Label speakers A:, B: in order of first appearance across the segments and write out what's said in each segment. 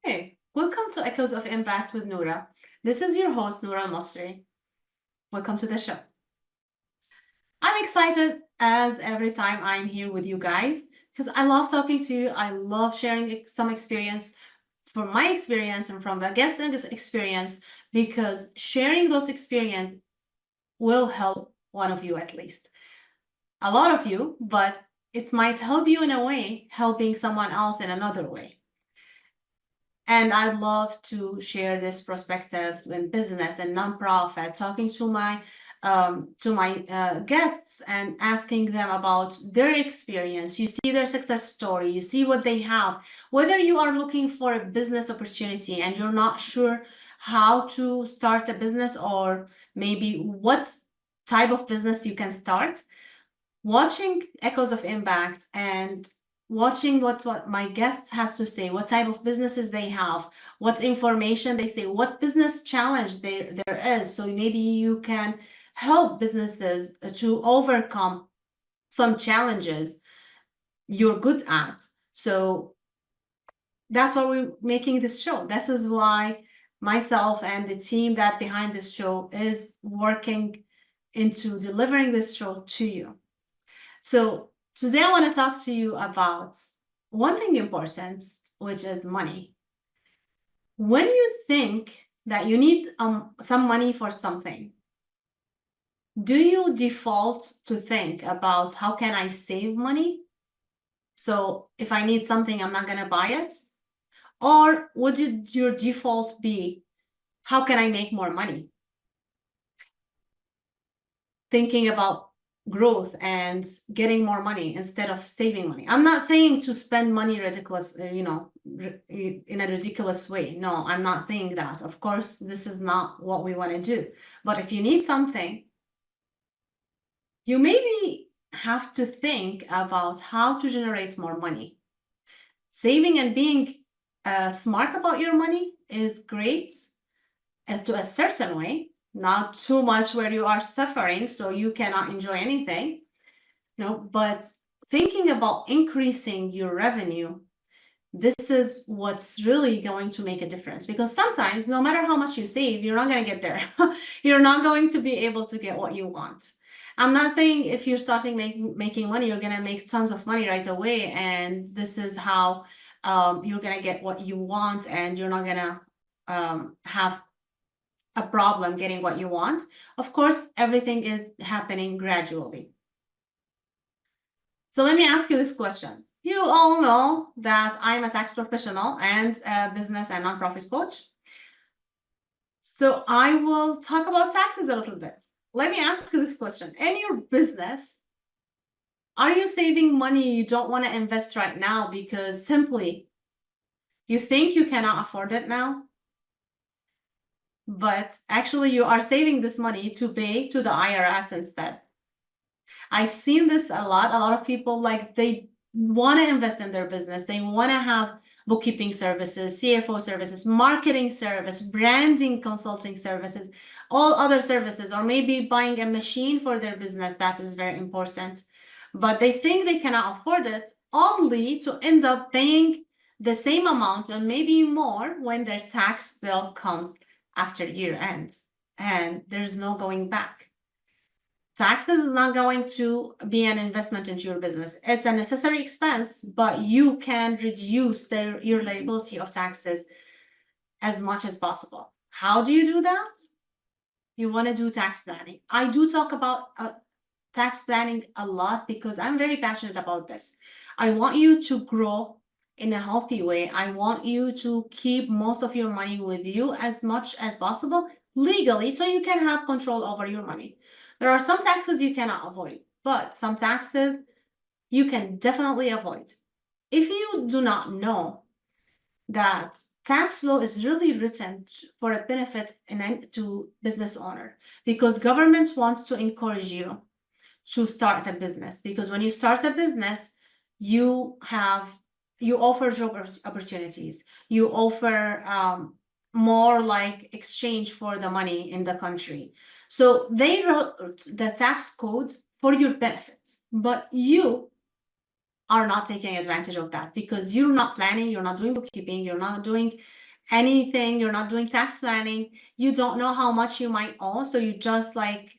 A: Hey, welcome to Echoes of Impact with Noura. This is your host, Noura Almasri. Welcome to the show. I'm excited as every time I'm here with you guys because I love talking to you. I love sharing some experience from my experience and from the guest experience because sharing those experiences will help one of you at least. A lot of you, but it might help you in a way, helping someone else in another way. And I'd love to share this perspective in business and nonprofit, talking to my guests and asking them about their experience. You see their success story, you see what they have. Whether you are looking for a business opportunity and you're not sure how to start a business or maybe what type of business you can start, watching Echoes of Impact and watching what my guests has to say, what type of businesses they have, what information they say, what business challenge there is. So maybe you can help businesses to overcome some challenges you're good at. So that's why we're making this show. This is why myself and the team that behind this show is working into delivering this show to you. So today I want to talk to you about one thing important, which is money. When you think that you need some money for something, do you default to think about how can I save money? So if I need something, I'm not going to buy it? Or would your default be, how can I make more money? Thinking about growth and getting more money instead of saving money. I'm not saying to spend money ridiculous, in a ridiculous way. No, I'm not saying that. Of course, this is not what we want to do. But if you need something, you maybe have to think about how to generate more money. Saving and being smart about your money is great to a certain way, not too much where you are suffering so you cannot enjoy anything, but thinking about increasing your revenue, this is what's really going to make a difference, because sometimes no matter how much you save, you're not going to get there. You're not going to be able to get what you want. I'm not saying if you're starting making money, you're going to make tons of money right away and this is how you're going to get what you want and you're not going to have a problem getting what you want. Of course, everything is happening gradually. So let me ask you this question. You all know that I'm a tax professional and a business and nonprofit coach. So I will talk about taxes a little bit. Let me ask you this question. In your business, are you saving money you don't want to invest right now because simply you think you cannot afford it now? But actually you are saving this money to pay to the IRS instead. I've seen this a lot of people, like, they want to invest in their business. They want to have bookkeeping services, CFO services, marketing service, branding consulting services, all other services, or maybe buying a machine for their business. That is very important. But they think they cannot afford it, only to end up paying the same amount and maybe more when their tax bill comes after year end, and there's no going back. Taxes is not going to be an investment into your business. It's a necessary expense, but you can reduce your liability of taxes as much as possible. How do you do that? You want to do tax planning. I do talk about tax planning a lot because I'm very passionate about this. I want you to grow in a healthy way. I want you to keep most of your money with you as much as possible legally, so you can have control over your money. There are some taxes you cannot avoid, but some taxes you can definitely avoid. If you do not know that tax law is really written for a benefit to business owner, because government wants to encourage you to start a business, because when you start a business, you offer job opportunities, you offer more like exchange for the money in the country. So they wrote the tax code for your benefit, but you are not taking advantage of that because you're not planning, you're not doing bookkeeping, you're not doing anything, you're not doing tax planning, you don't know how much you might owe, so you just like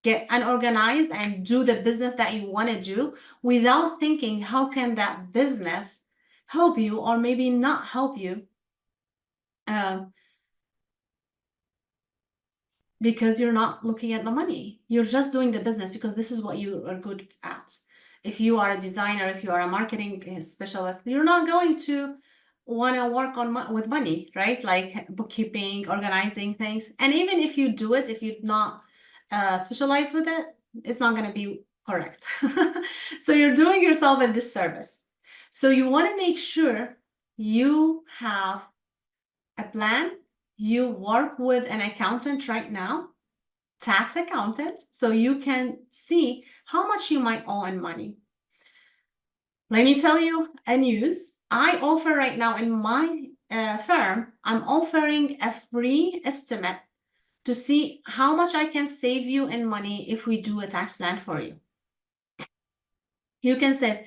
A: get unorganized and do the business that you want to do without thinking how can that business help you or maybe not help you, because you're not looking at the money. You're just doing the business because this is what you are good at. If you are a designer, if you are a marketing specialist, you're not going to want to work on with money, right? Like bookkeeping, organizing things. And even if you do it, if you're not specialized with it, it's not going to be correct. So you're doing yourself a disservice. So you want to make sure you have a plan. You work with an accountant right now, tax accountant, so you can see how much you might owe in money. Let me tell you a news. I offer right now in my firm, I'm offering a free estimate to see how much I can save you in money if we do a tax plan for you. You can save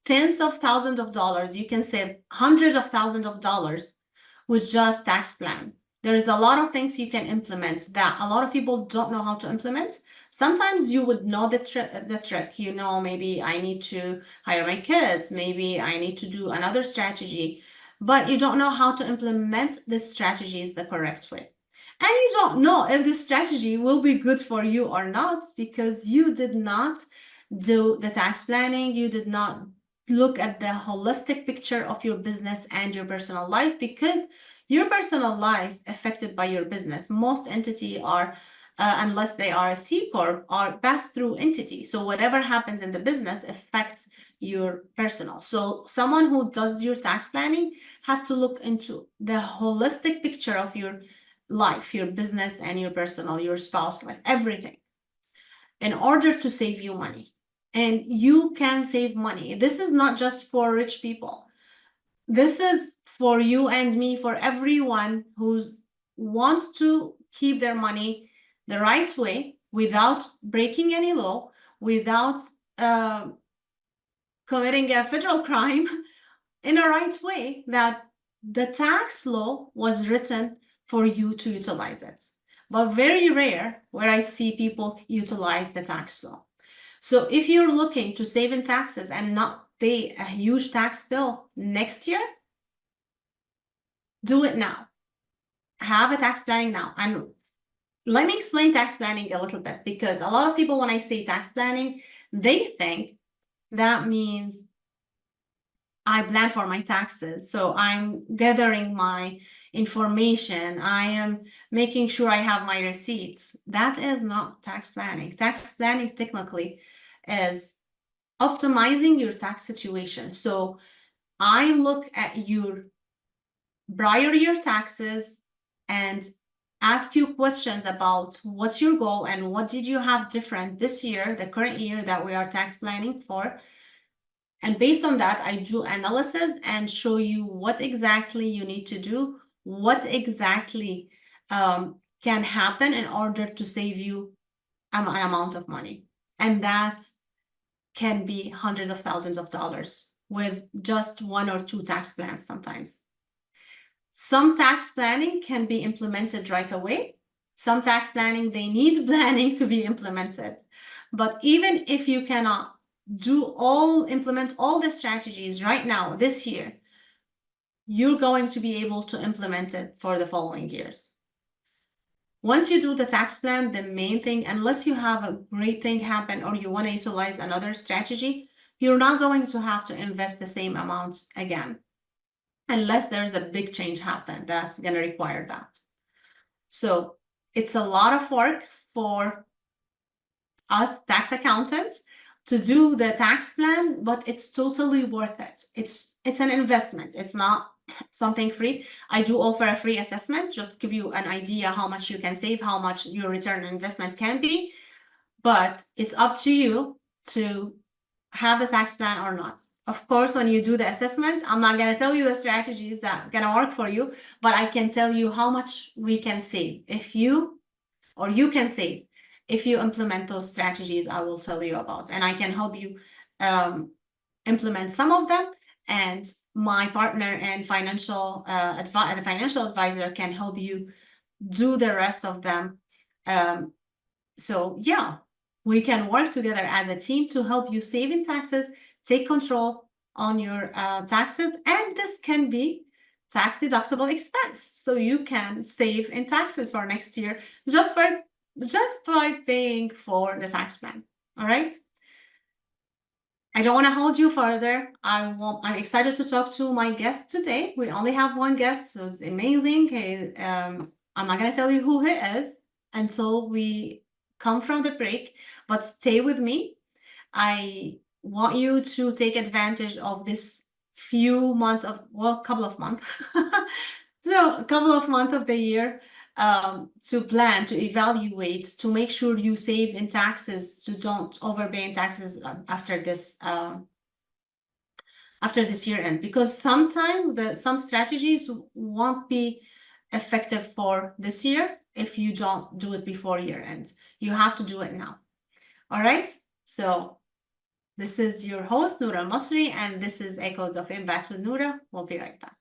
A: tens of thousands of dollars. You can save hundreds of thousands of dollars with just tax plan. There's a lot of things you can implement that a lot of people don't know how to implement. Sometimes you would know the trick, you know, maybe I need to hire my kids, maybe I need to do another strategy, but you don't know how to implement this strategies the correct way. And you don't know if this strategy will be good for you or not because you did not do the tax planning, you did not look at the holistic picture of your business and your personal life, because your personal life affected by your business. Most entity are, unless they are a C Corp, are pass-through entity. So whatever happens in the business affects your personal. So someone who does your tax planning have to look into the holistic picture of your life, your business and your personal, your spouse life, everything, in order to save you money. And you can save money. This is not just for rich people. This is for you and me, for everyone who wants to keep their money the right way without breaking any law, without committing a federal crime, in a right way that the tax law was written for you to utilize it. But very rare where I see people utilize the tax law. So if you're looking to save in taxes and not pay a huge tax bill next year, do it now. Have a tax planning now. And let me explain tax planning a little bit, because a lot of people, when I say tax planning, they think that means I plan for my taxes. So I'm gathering my information. I am making sure I have my receipts. That is not tax planning. Tax planning technically is optimizing your tax situation. So I look at your prior year taxes and ask you questions about what's your goal and what did you have different this year, the current year that we are tax planning for. And based on that, I do analysis and show you what exactly you need to do, what exactly can happen in order to save you an amount of money. And that can be hundreds of thousands of dollars with just one or two tax plans sometimes. Some tax planning can be implemented right away. Some tax planning, they need planning to be implemented. But even if you cannot implement all the strategies right now, this year, you're going to be able to implement it for the following years. Once you do the tax plan, the main thing, unless you have a great thing happen or you want to utilize another strategy, you're not going to have to invest the same amounts again, unless there's a big change happen that's going to require that. So it's a lot of work for us tax accountants to do the tax plan, but it's totally worth it. It's an investment. It's not something free. I do offer a free assessment, just to give you an idea how much you can save, how much your return on investment can be. But it's up to you to have the tax plan or not. Of course, when you do the assessment, I'm not going to tell you the strategies that are going to work for you, but I can tell you how much we can save if you can save. If you implement those strategies, I will tell you about, and I can help you implement some of them, and my partner and the financial advisor can help you do the rest of them. So yeah, we can work together as a team to help you save in taxes, take control on your taxes, and this can be tax deductible expense. So you can save in taxes for next year just by paying for the tax plan. All right. I don't want to hold you further. I'm excited to talk to my guest today. We only have one guest who's amazing. I'm not going to tell you who he is until we come from the break, but stay with me. I want you to take advantage of this couple of months. So a couple of months of the year to plan, to evaluate, to make sure you save in taxes, to don't overpay in taxes after this year end, because sometimes some strategies won't be effective for this year if you don't do it before year end. You have to do it now. All right. So this is your host, Noura Almasri, and this is Echoes of Impact with Noura. We'll be right back.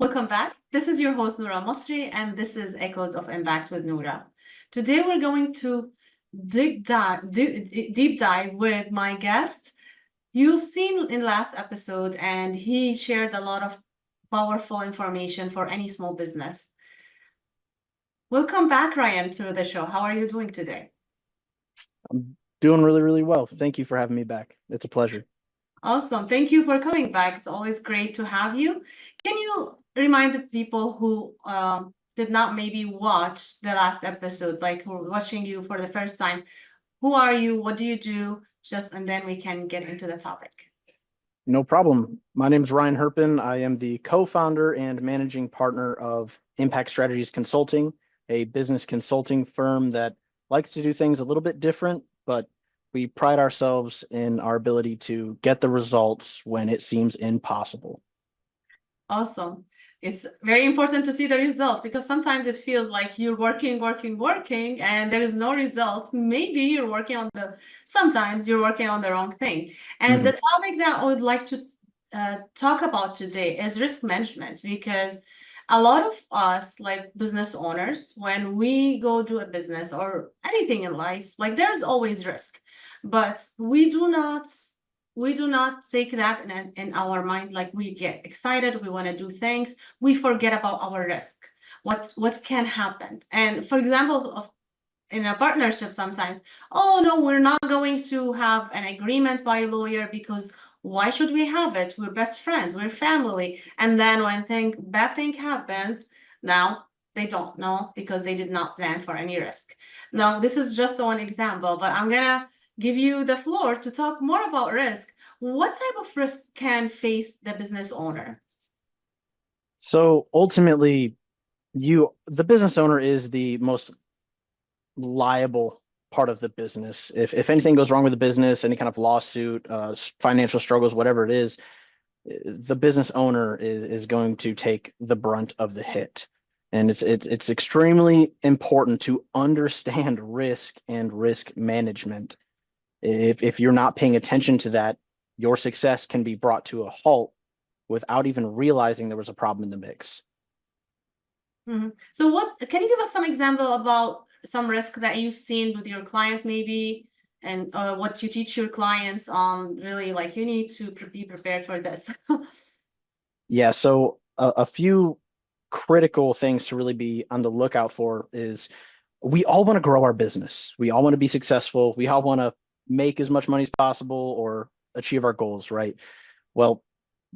A: Welcome back. This is your host, Noura Almasri, and this is Echoes of Impact with Noura. Today, we're going to deep dive with my guest. You've seen in last episode, and he shared a lot of powerful information for any small business. Welcome back, Ryan, to the show. How are you doing today?
B: I'm doing really, really well. Thank you for having me back. It's a pleasure.
A: Awesome. Thank you for coming back. It's always great to have you. Can you remind the people who did not maybe watch the last episode, like who are watching you for the first time, who are you? What do you do? And then we can get into the topic.
B: No problem. My name is Ryan Herpin. I am the co-founder and managing partner of Impact Strategies Consulting, a business consulting firm that likes to do things a little bit different, but we pride ourselves in our ability to get the results when it seems impossible.
A: Awesome. It's very important to see the result, because sometimes it feels like you're working, and there is no result. Maybe sometimes you're working on the wrong thing. And the topic that I would like to talk about today is risk management, because a lot of us, like business owners, when we go do a business or anything in life, like there's always risk, but we do not take that in our mind. Like we get excited, we want to do things, we forget about our risk, what can happen. And for example, in a partnership, sometimes, oh no, we're not going to have an agreement by a lawyer, because why should we have it? We're best friends, we're family. And then when bad thing happens, now they don't know, because they did not plan for any risk. Now, this is just one example, but I'm gonna give you the floor to talk more about risk. What type of risk can face the business owner?
B: So ultimately, the business owner is the most liable part of the business. If anything goes wrong with the business, any kind of lawsuit, financial struggles, whatever it is, the business owner is going to take the brunt of the hit. And it's extremely important to understand risk and risk management. If you're not paying attention to that, your success can be brought to a halt without even realizing there was a problem in the mix.
A: So can you give us some example about some risk that you've seen with your client maybe, and what you teach your clients on, really, like you need to be prepared for this?
B: Yeah, so a few critical things to really be on the lookout for is we all want to grow our business. We all want to be successful. We all want to make as much money as possible or achieve our goals, right? Well,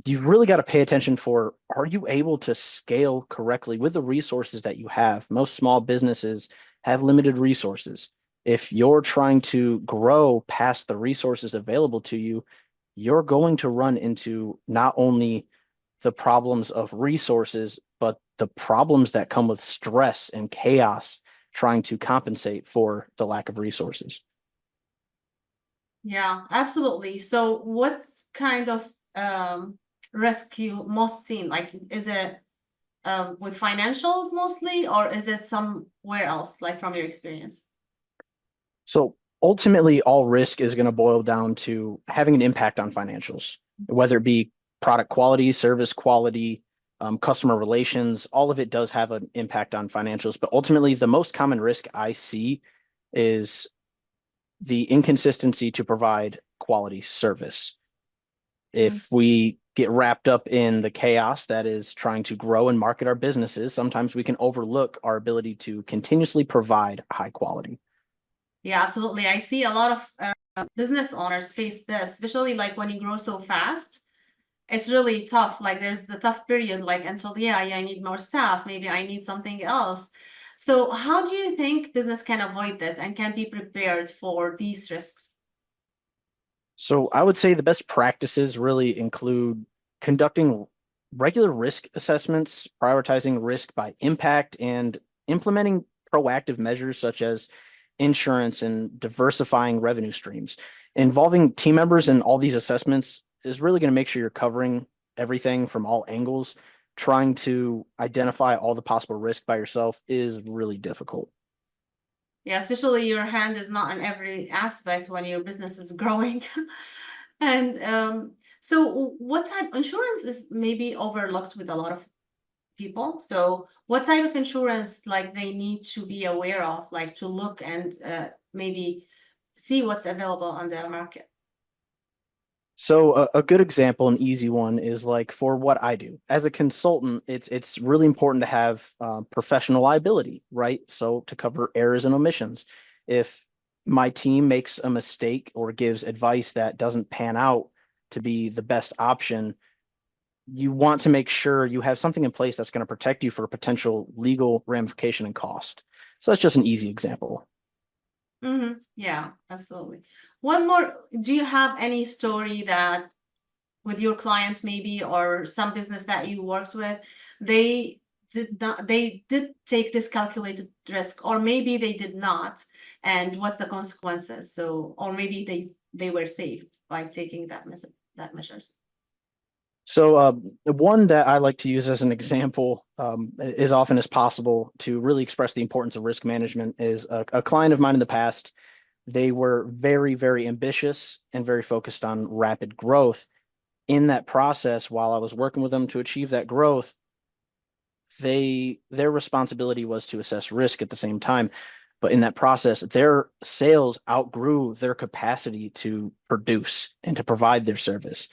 B: you've really got to pay attention for, are you able to scale correctly with the resources that you have? Most small businesses have limited resources. If you're trying to grow past the resources available to you, you're going to run into not only the problems of resources, but the problems that come with stress and chaos trying to compensate for the lack of resources.
A: Yeah, absolutely. So what's kind of risk you most seen? Like, is it with financials mostly, or is it somewhere else, like from your experience?
B: So ultimately, all risk is going to boil down to having an impact on financials, whether it be product quality, service quality, customer relations. All of it does have an impact on financials. But ultimately, the most common risk I see is the inconsistency to provide quality service.
A: Mm.
B: If we get wrapped up in the chaos that is trying to grow and market our businesses, sometimes we can overlook our ability to continuously provide high quality.
A: Yeah, absolutely. I see a lot of business owners face this, especially like when you grow so fast. It's really tough. Like there's the tough period, like until, yeah, I need more staff. Maybe I need something else. So how do you think business can avoid this and can be prepared for these risks?
B: So I would say the best practices really include conducting regular risk assessments, prioritizing risk by impact, and implementing proactive measures such as insurance and diversifying revenue streams. Involving team members in all these assessments is really going to make sure you're covering everything from all angles. Trying to identify all the possible risk by yourself is really difficult.
A: Yeah, especially your hand is not in every aspect when your business is growing. And so what type insurance is maybe overlooked with a lot of people. So what type of insurance like they need to be aware of, like to look and maybe see what's available on the market?
B: So a good example, an easy one, is like for what I do as a consultant. It's really important to have professional liability, right? So to cover errors and omissions. If my team makes a mistake or gives advice that doesn't pan out to be the best option, you want to make sure you have something in place that's going to protect you for potential legal ramification and cost. So that's just an easy example.
A: Mm-hmm. Yeah, absolutely. One more, do you have any story that with your clients maybe or some business that you worked with, they did take this calculated risk, or maybe they did not, and what's the consequences? So, or maybe they were saved by taking that measures.
B: So, one that I like to use as an example, as often as possible to really express the importance of risk management is a client of mine in the past. They were very, very ambitious and very focused on rapid growth. In that process, while I was working with them to achieve that growth, their responsibility was to assess risk at the same time. But in that process, their sales outgrew their capacity to produce and to provide their service.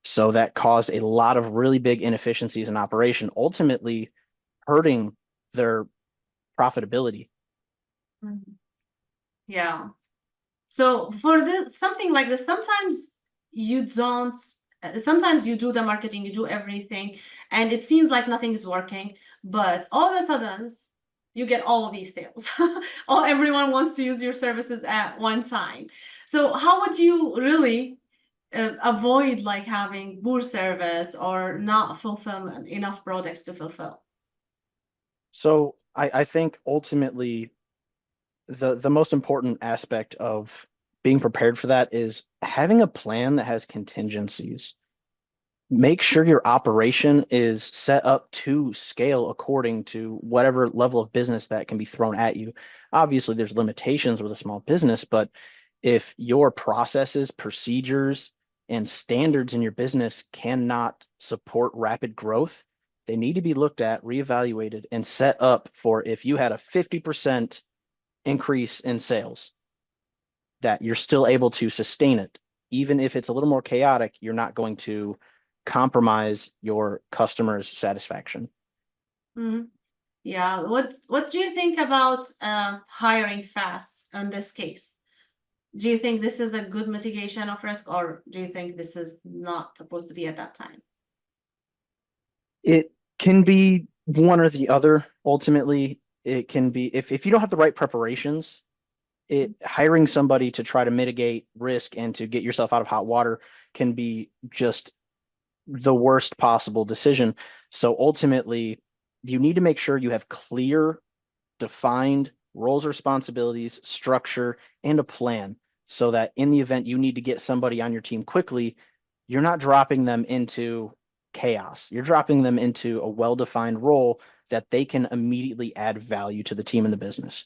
B: So that caused a lot of really big inefficiencies in operation, ultimately hurting their profitability.
A: Mhm. Yeah. So for this, something like this, you don't, sometimes you do the marketing, you do everything, and it seems like nothing is working, but all of a sudden you get all of these sales. Everyone wants to use your services at one time. So how would you really avoid like having poor service or not fulfillment enough products to fulfill?
B: So I think ultimately the most important aspect of being prepared for that is having a plan that has contingencies. Make sure your operation is set up to scale according to whatever level of business that can be thrown at you. Obviously, there's limitations with a small business, but if your processes, procedures, and standards in your business cannot support rapid growth, they need to be looked at, reevaluated, and set up for if you had a 50% increase in sales, that you're still able to sustain it. Even if it's a little more chaotic, you're not going to compromise your customers' satisfaction.
A: Mhm. Yeah, what do you think about hiring fast in this case? Do you think this is a good mitigation of risk, or do you think this is not supposed to be at that time?
B: It can be one or the other. Ultimately, it can be if you don't have the right preparations, hiring somebody to try to mitigate risk and to get yourself out of hot water can be just the worst possible decision. So ultimately, you need to make sure you have clear, defined roles, responsibilities, structure, and a plan so that in the event you need to get somebody on your team quickly, you're not dropping them into chaos. You're dropping them into a well-defined role that they can immediately add value to the team and the business.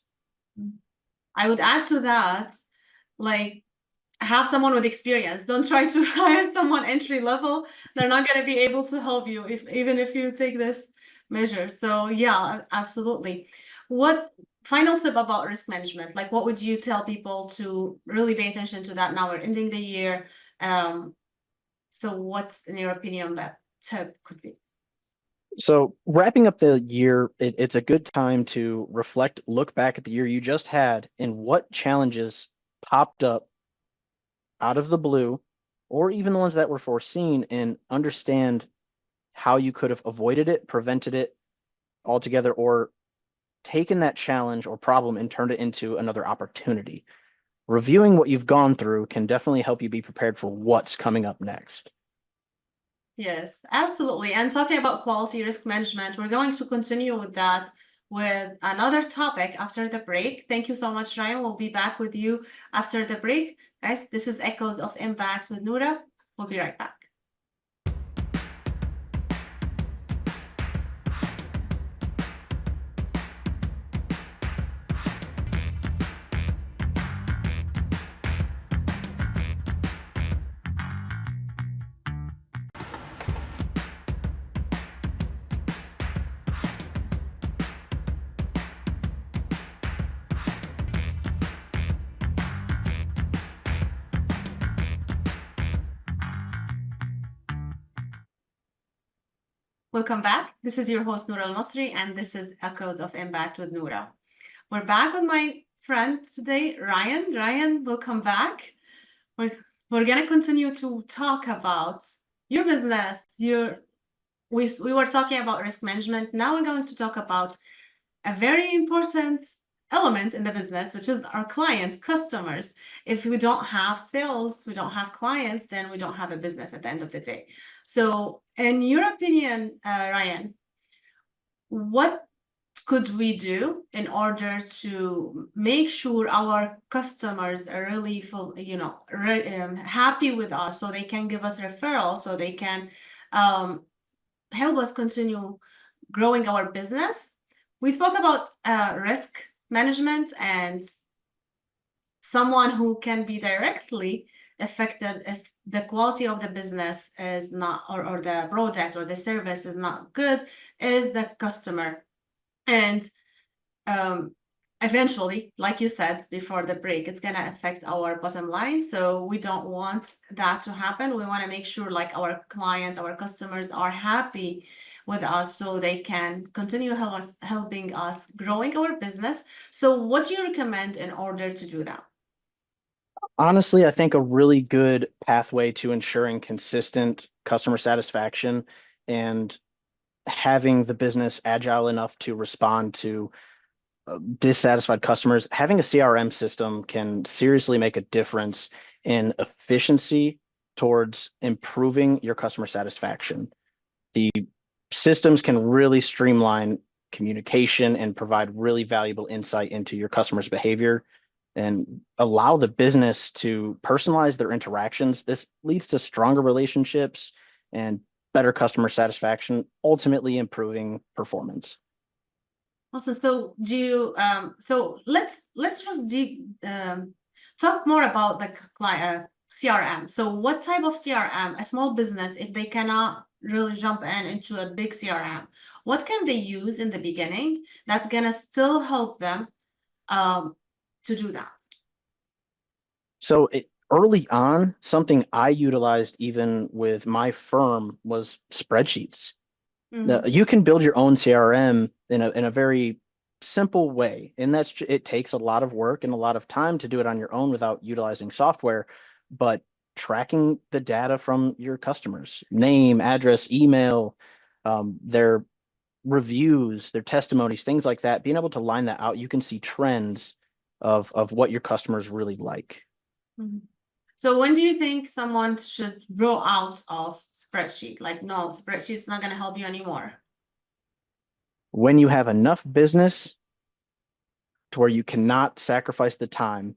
A: I would add to that, like, have someone with experience. Don't try to hire someone entry level. They're not going to be able to help you even if you take this measure. So yeah, absolutely. What final tip about risk management? Like, what would you tell people to really pay attention to that? Now we're ending the year. So what's, in your opinion, that tip could be?
B: So wrapping up the year, it's a good time to reflect, look back at the year you just had and what challenges popped up out of the blue, or even the ones that were foreseen, and understand how you could have avoided it, prevented it altogether, or taken that challenge or problem and turned it into another opportunity. Reviewing what you've gone through can definitely help you be prepared for what's coming up next.
A: Yes, absolutely. And talking about quality risk management, we're going to continue with that with another topic after the break. Thank you so much, Ryan. We'll be back with you after the break. Guys, this is Echoes of Impact with Noura. We'll be right back. Welcome back. This is your host, Noura Almasri, and this is Echoes of Impact with Noura. We're back with my friend today, Ryan. Ryan, welcome back. We're going to continue to talk about your business. We were talking about risk management. Now we're going to talk about a very important element in the business, which is our clients, customers. If we don't have sales, we don't have clients, then we don't have a business at the end of the day. So in your opinion, Ryan, what could we do in order to make sure our customers are really happy with us, so they can give us referrals, so they can help us continue growing our business? We spoke about risk management and someone who can be directly affected if the quality of the business is not, or the product or the service is not good, is the customer. And eventually, like you said before the break, it's going to affect our bottom line. So we don't want that to happen. We want to make sure like our clients, our customers are happy with us, so they can continue helping us growing our business. So what do you recommend in order to do that?
B: Honestly, I think a really good pathway to ensuring consistent customer satisfaction and having the business agile enough to respond to dissatisfied customers, having a CRM system can seriously make a difference in efficiency towards improving your customer satisfaction. The systems can really streamline communication and provide really valuable insight into your customers' behavior and allow the business to personalize their interactions. This leads to stronger relationships and better customer satisfaction, ultimately improving performance.
A: Also, so do you so let's just talk more about the CRM. So what type of CRM, a small business, if they cannot really jump into a big CRM, what can they use in the beginning that's gonna still help them to do that?
B: So early on, something I utilized even with my firm was spreadsheets. Now, you can build your own CRM in a very simple way, and it takes a lot of work and a lot of time to do it on your own without utilizing software. But tracking the data from your customers, name, address, email, their reviews, their testimonies, things like that, being able to line that out, you can see trends of what your customers really like.
A: Mhm. So when do you think someone should grow out of spreadsheet? Like, no, spreadsheet's not going to help you anymore.
B: When you have enough business to where you cannot sacrifice the time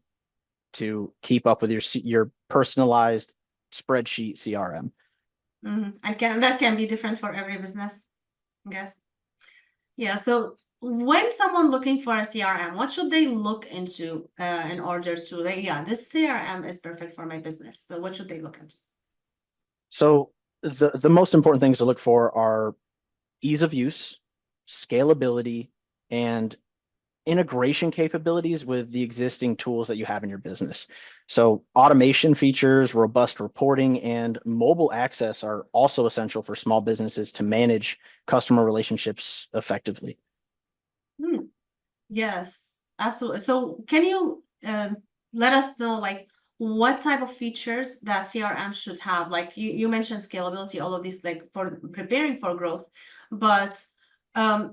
B: to keep up with your personalized spreadsheet CRM.
A: And that can be different for every business, I guess. Yeah. So when someone looking for a CRM, what should they look into in order to like, yeah, this CRM is perfect for my business. So what should they look into?
B: So the most important things to look for are ease of use, scalability, and integration capabilities with the existing tools that you have in your business. So automation features, robust reporting, and mobile access are also essential for small businesses to manage customer relationships effectively.
A: Hmm. Yes, absolutely. So can you let us know like what type of features that CRM should have? Like you mentioned scalability, all of these like for preparing for growth. But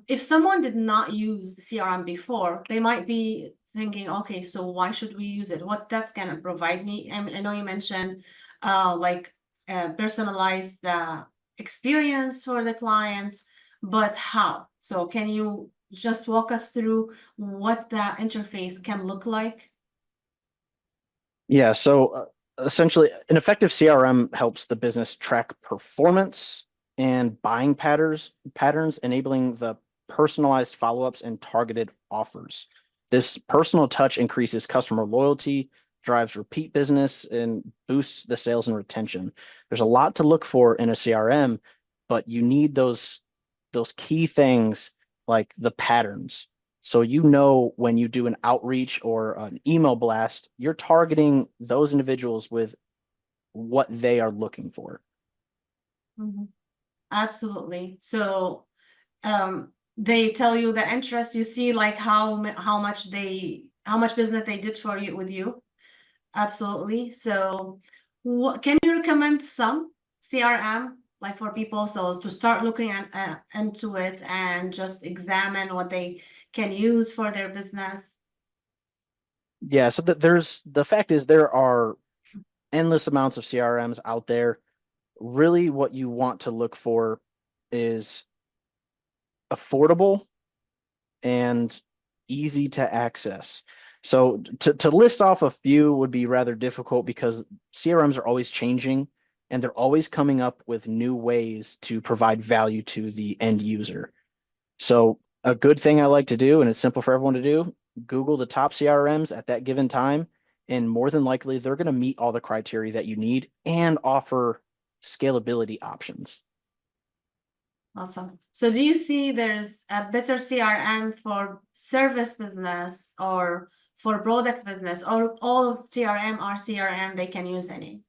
A: if someone did not use CRM before, they might be thinking, okay, so why should we use it? What that's gonna provide me? I know you mentioned like personalize the experience for the client, but how? So can you just walk us through what that interface can look like?
B: Yeah, so essentially, an effective CRM helps the business track performance and buying patterns, enabling the personalized follow-ups and targeted offers. This personal touch increases customer loyalty, drives repeat business, and boosts the sales and retention. There's a lot to look for in a CRM, but you need those key things like the patterns. So you know when you do an outreach or an email blast, you're targeting those individuals with what they are looking for.
A: Mhm. Absolutely. So they tell you the interest, you see like how much business they did for you with you. Absolutely. So what can you recommend some CRM like for people so to start looking at into it and just examine what they can use for their business?
B: Yeah, so there's the fact is there are endless amounts of CRMs out there. Really, what you want to look for is affordable and easy to access. So to list off a few would be rather difficult because CRMs are always changing and they're always coming up with new ways to provide value to the end user. So a good thing I like to do, and it's simple for everyone to do, Google the top CRMs at that given time, and more than likely they're going to meet all the criteria that you need and offer scalability options.
A: Awesome. So do you see there's a better CRM for service business or for product business or all of CRM are CRM they can use any?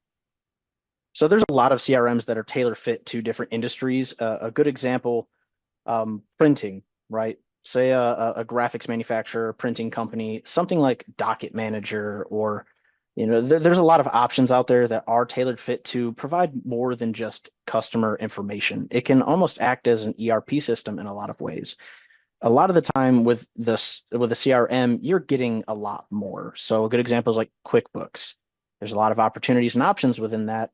B: So there's a lot of CRMs that are tailor fit to different industries. A good example, printing, right? Say a graphics manufacturer, printing company, something like Docket Manager, or there's a lot of options out there that are tailored fit to provide more than just customer information. It can almost act as an ERP system in a lot of ways. A lot of the time with a CRM, you're getting a lot more. So a good example is like QuickBooks. There's a lot of opportunities and options within that,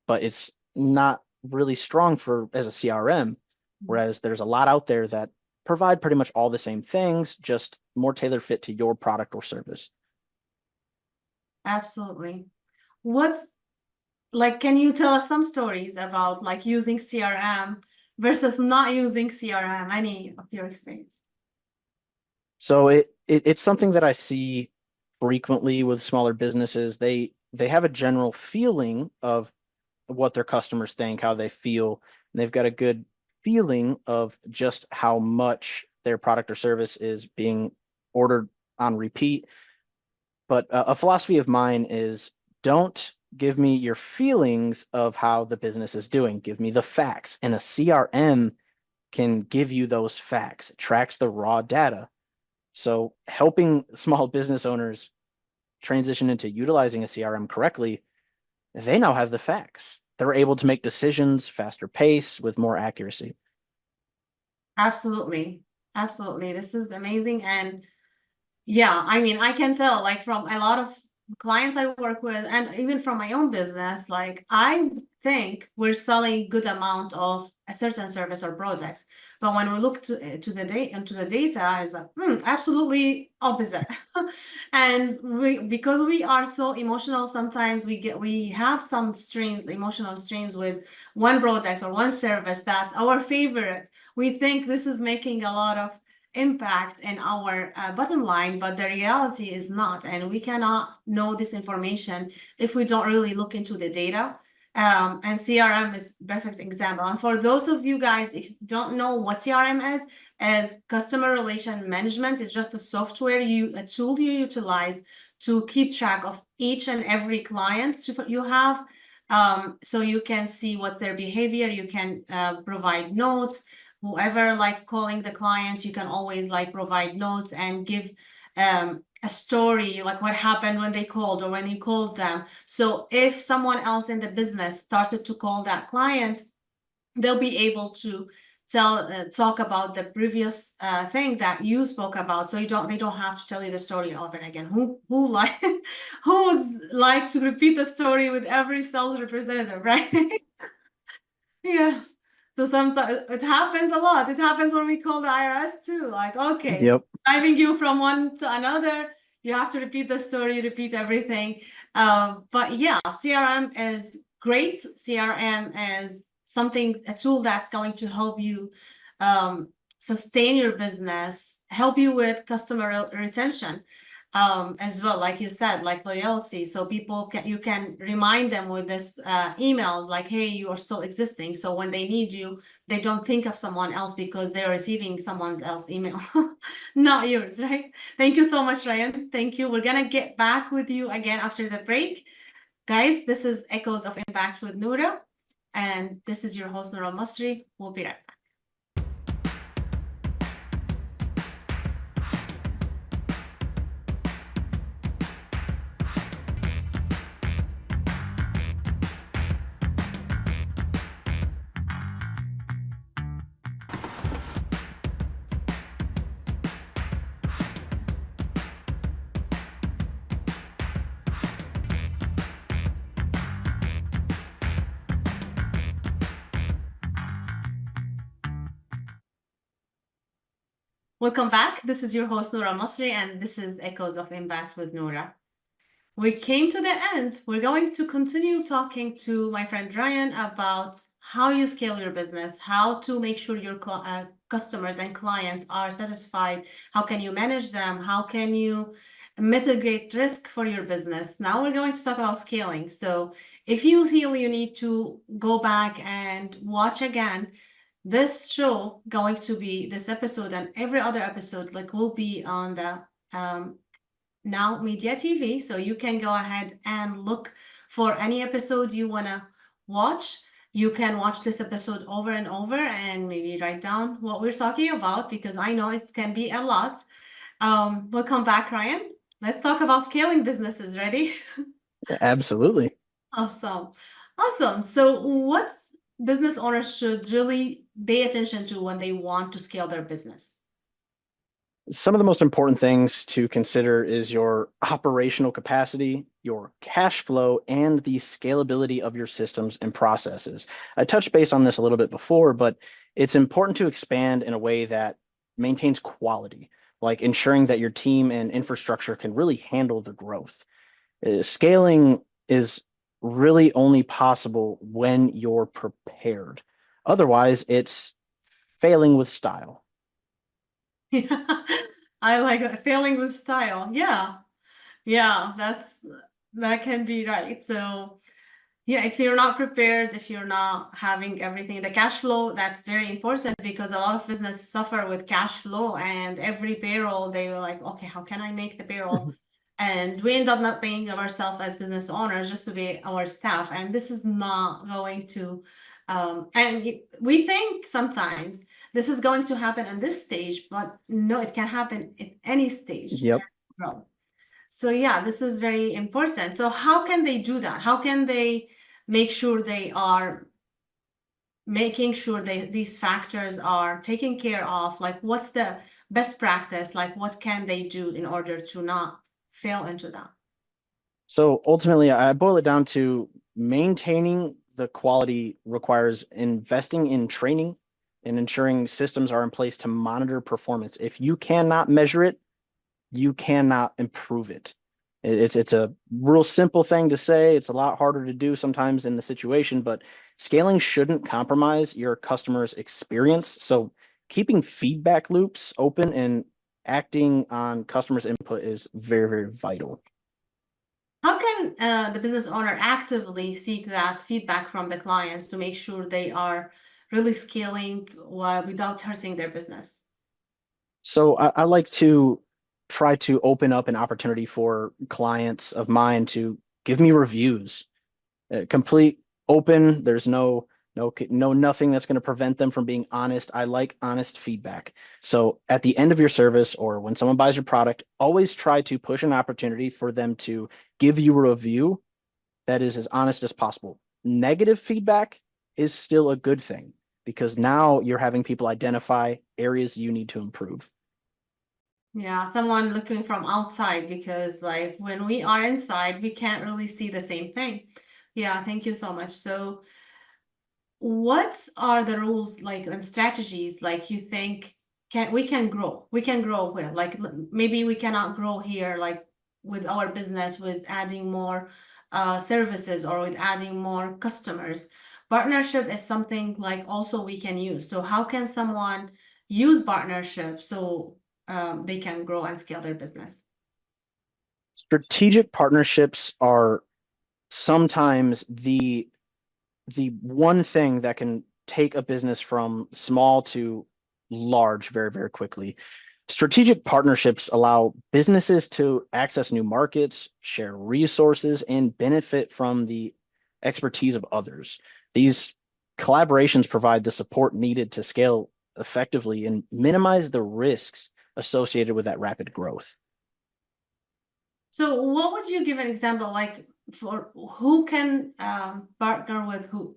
B: but it's not really strong for as a CRM. Whereas there's a lot out there that provide pretty much all the same things, just more tailored fit to your product or service.
A: Absolutely. What's like, can you tell us some stories about like using CRM versus not using CRM? Any of your experience?
B: So it's something that I see frequently with smaller businesses. They have a general feeling of what their customers think, how they feel, and they've got a good feeling of just how much their product or service is being ordered on repeat. But a philosophy of mine is don't give me your feelings of how the business is doing. Give me the facts. And a CRM can give you those facts. It tracks the raw data. So helping small business owners transition into utilizing a CRM correctly, they now have the facts. They're able to make decisions faster pace with more accuracy.
A: Absolutely. Absolutely. This is amazing. And Yeah, I mean, I can tell like from a lot of clients I work with and even from my own business, like I think we're selling good amount of a certain service or project. But when we look to the data into the data, it's like, absolutely opposite. And because we are so emotional, sometimes we have some emotional strains with one project or one service that's our favorite. We think this is making a lot of impact in our bottom line, but the reality is not. And we cannot know this information if we don't really look into the data. And CRM is perfect example. And for those of you guys, if you don't know what CRM is, as customer relation management is just a software a tool you utilize to keep track of each and every client you have. So you can see what's their behavior, you can provide notes, whoever like calling the clients, you can always like provide notes and give a story like what happened when they called or when you called them. So if someone else in the business started to call that client, they'll be able to talk about the previous thing that you spoke about. So they don't have to tell you the story over and again. Who like who would like to repeat the story with every sales representative, right? Yes. So sometimes it happens a lot. It happens when we call the IRS too. Like, okay,
B: Yep.
A: driving you from one to another, you have to repeat the story, repeat everything. But yeah, CRM is great. CRM is a tool that's going to help you sustain your business, help you with customer retention as well, like you said, like loyalty. So you can remind them with this emails like, hey, you are still existing. So when they need you, they don't think of someone else because they're receiving someone else's email, not yours, right? Thank you so much, Ryan. Thank you. We're gonna get back with you again after the break. Guys, this is Echoes of Impact with Noura, and this is your host, Noura Almasri. We'll be right back. Welcome back. This is your host, Noura Almasri, and this is Echoes of Impact with Noura. We came to the end. We're going to continue talking to my friend Ryan about how you scale your business, how to make sure your customers and clients are satisfied, how can you manage them, how can you mitigate risk for your business. Now we're going to talk about scaling. So if you feel you need to go back and watch again, this show going to be this episode and every other episode like will be on the Now Media TV. So you can go ahead and look for any episode you want to watch. You can watch this episode over and over and maybe write down what we're talking about because I know it can be a lot. Welcome back, Ryan. Let's talk about scaling businesses. Ready?
B: Absolutely.
A: Awesome. Awesome. So what's business owners should really pay attention to when they want to scale their business?
B: Some of the most important things to consider is your operational capacity, your cash flow, and the scalability of your systems and processes. I touched base on this a little bit before, but it's important to expand in a way that maintains quality, like ensuring that your team and infrastructure can really handle the growth. Scaling is really only possible when you're prepared. Otherwise, it's failing with style.
A: Yeah, I like it. Failing with style. Yeah. Yeah, that can be right. So yeah, if you're not prepared, if you're not having everything, the cash flow, that's very important because a lot of business suffer with cash flow and every payroll, they were like, okay, how can I make the payroll? And we end up not paying ourselves as business owners just to pay our staff. And this is not going to, we think sometimes this is going to happen in this stage, but no, it can happen at any stage.
B: Yep.
A: So yeah, this is very important. So how can they do that? How can they make sure they are making sure these factors are taken care of? Like, what's the best practice? Like, what can they do in order to not fail into that?
B: So ultimately, I boil it down to maintaining the quality requires investing in training and ensuring systems are in place to monitor performance. If you cannot measure it, you cannot improve it. It's a real simple thing to say. It's a lot harder to do sometimes in the situation, but scaling shouldn't compromise your customer's experience. So keeping feedback loops open and acting on customers' input is very, very vital.
A: How can the business owner actively seek that feedback from the clients to make sure they are really scaling without hurting their business?
B: So I like to try to open up an opportunity for clients of mine to give me reviews, complete open. There's no nothing that's going to prevent them from being honest. I like honest feedback. So at the end of your service or when someone buys your product, always try to push an opportunity for them to give you a review that is as honest as possible. Negative feedback is still a good thing because now you're having people identify areas you need to improve.
A: Yeah, someone looking from outside, because like when we are inside, we can't really see the same thing. Yeah, thank you so much. So what are the rules like and strategies like you think we can grow with, like maybe we cannot grow here like with our business with adding more services or with adding more customers. Partnership is something like also we can use. So how can someone use partnership so they can grow and scale their business?
B: Strategic partnerships are sometimes the one thing that can take a business from small to large very, very quickly. Strategic partnerships allow businesses to access new markets, share resources, and benefit from the expertise of others. These collaborations provide the support needed to scale effectively and minimize the risks associated with that rapid growth.
A: So what would you give an example like for who can partner with who?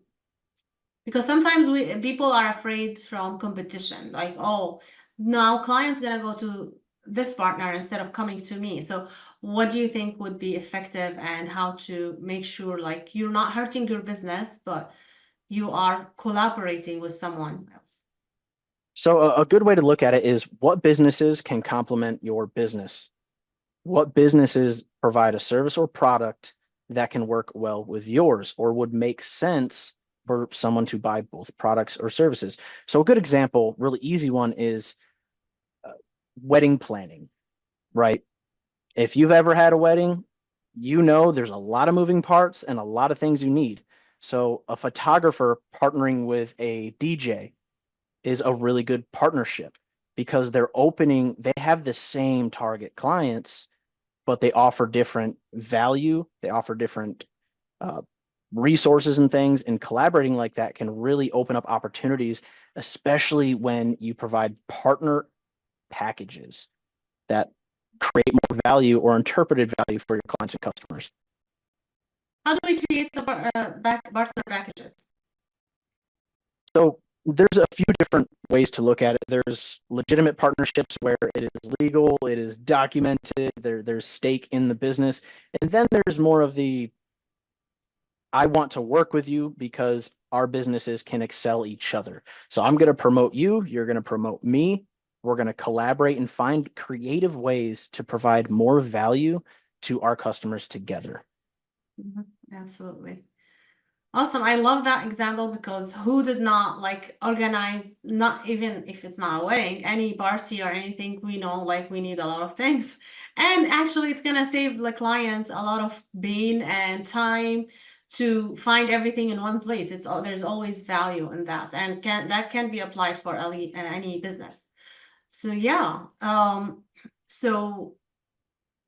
A: Because sometimes people are afraid from competition, like, oh, now client's gonna go to this partner instead of coming to me. So what do you think would be effective and how to make sure like you're not hurting your business, but you are collaborating with someone else?
B: So, a good way to look at it is what businesses can complement your business? What businesses provide a service or product that can work well with yours or would make sense for someone to buy both products or services? So, a good example, really easy one is uh, wedding planning, right? If you've ever had a wedding, you know there's a lot of moving parts and a lot of things you need. So, a photographer partnering with a DJ is a really good partnership because they have the same target clients, but they offer different value. They offer different uh, resources and things. And collaborating like that can really open up opportunities, especially when you provide partner packages that create more value or interpreted value for your clients and customers.
A: How do we create the barter packages?
B: So there's a few different ways to look at it. There's legitimate partnerships where it is legal, it is documented, there's stake in the business. And then there's more of the I want to work with you because our businesses can excel each other. So I'm going to promote you, you're going to promote me. We're going to collaborate and find creative ways to provide more value to our customers together.
A: Mhm, absolutely. Awesome. I love that example because who did not like organize, not even if it's not a wedding, any party or anything, we know like we need a lot of things. And actually it's gonna save the clients a lot of pain and time to find everything in one place. There's always value in that and can be applied for any business. So yeah. So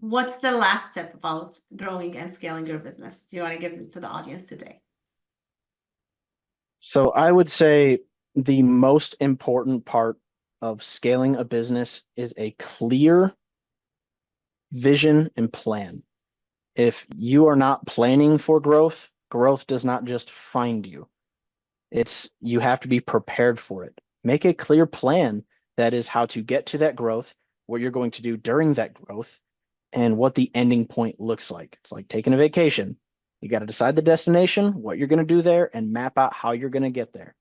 A: what's the last tip about growing and scaling your business? Do you want to give to the audience today?
B: So I would say the most important part of scaling a business is a clear vision and plan. If you are not planning for growth, growth does not just find you. You have to be prepared for it. Make a clear plan that is how to get to that growth, what you're going to do during that growth, and what the ending point looks like. It's like taking a vacation. You got to decide the destination, what you're going to do there, and map out how you're going to get there.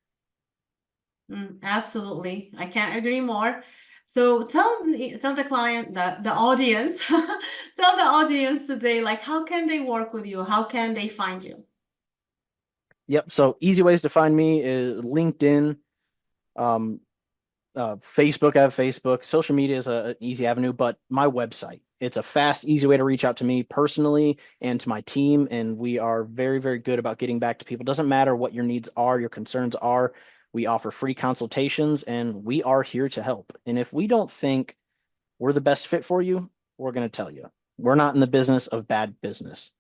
A: Absolutely. I can't agree more. So tell the client, the audience, tell the audience today, like, how can they work with you? How can they find you?
B: Yep. So easy ways to find me is LinkedIn, um, Facebook. I have Facebook. Social media is an easy avenue, but my website. It's a fast, easy way to reach out to me personally and to my team. And we are very, very good about getting back to people. Doesn't matter what your needs are, your concerns are. We offer free consultations and we are here to help. And if we don't think we're the best fit for you, we're going to tell you. We're not in the business of bad business.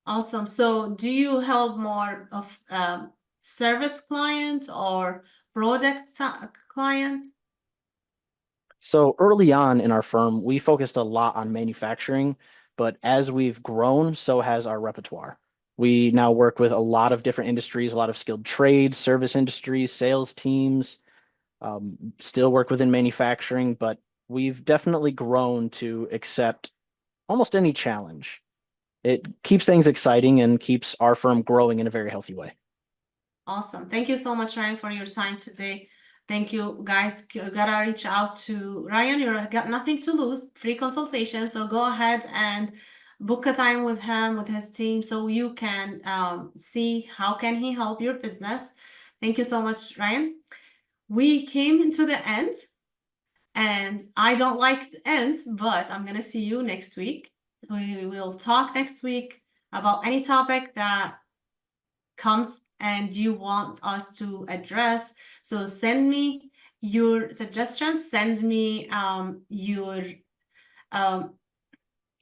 A: Awesome. So do you help more of service clients or product client?
B: So early on in our firm, we focused a lot on manufacturing, but as we've grown, so has our repertoire. We now work with a lot of different industries, a lot of skilled trades, service industries, sales teams, still work within manufacturing, but we've definitely grown to accept almost any challenge. It keeps things exciting and keeps our firm growing in a very healthy way.
A: Awesome. Thank you so much, Ryan, for your time today. Thank you, guys. You gotta reach out to Ryan. You got nothing to lose. Free consultation. So go ahead and book a time with him, with his team, so you can see how can he help your business. Thank you so much, Ryan. We came to the end, and I don't like the ends, but I'm gonna see you next week. We will talk next week about any topic that comes and you want us to address. So send me your suggestions, send me your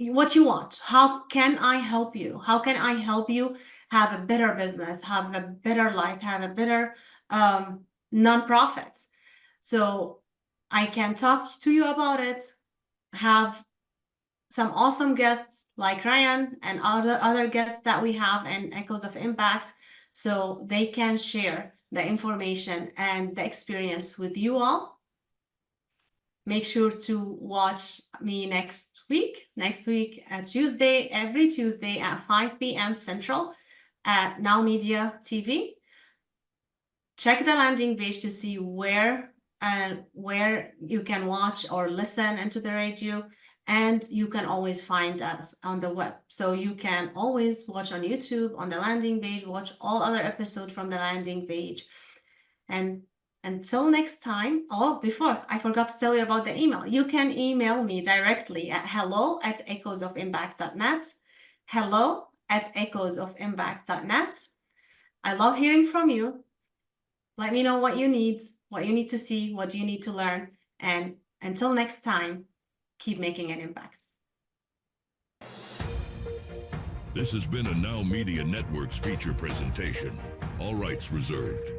A: what you want. How can I help you? How can I help you have a better business, have a better life, have a better nonprofits? So I can talk to you about it, have some awesome guests like Ryan and other guests that we have in Echoes of Impact, so they can share the information and the experience with you all. Make sure to watch me next week, Tuesday, every Tuesday at 5 p.m. Central at Now Media TV. Check the landing page to see where you can watch or listen into the radio. And you can always find us on the web. So you can always watch on YouTube, on the landing page, watch all other episodes from the landing page. And until next time, before I forgot to tell you about the email. You can email me directly at hello@echoesofimpact.net. hello@echoesofimpact.net. I love hearing from you. Let me know what you need to see, what you need to learn. And until next time, keep making an impact.
C: This has been a Now Media Networks feature presentation. All rights reserved.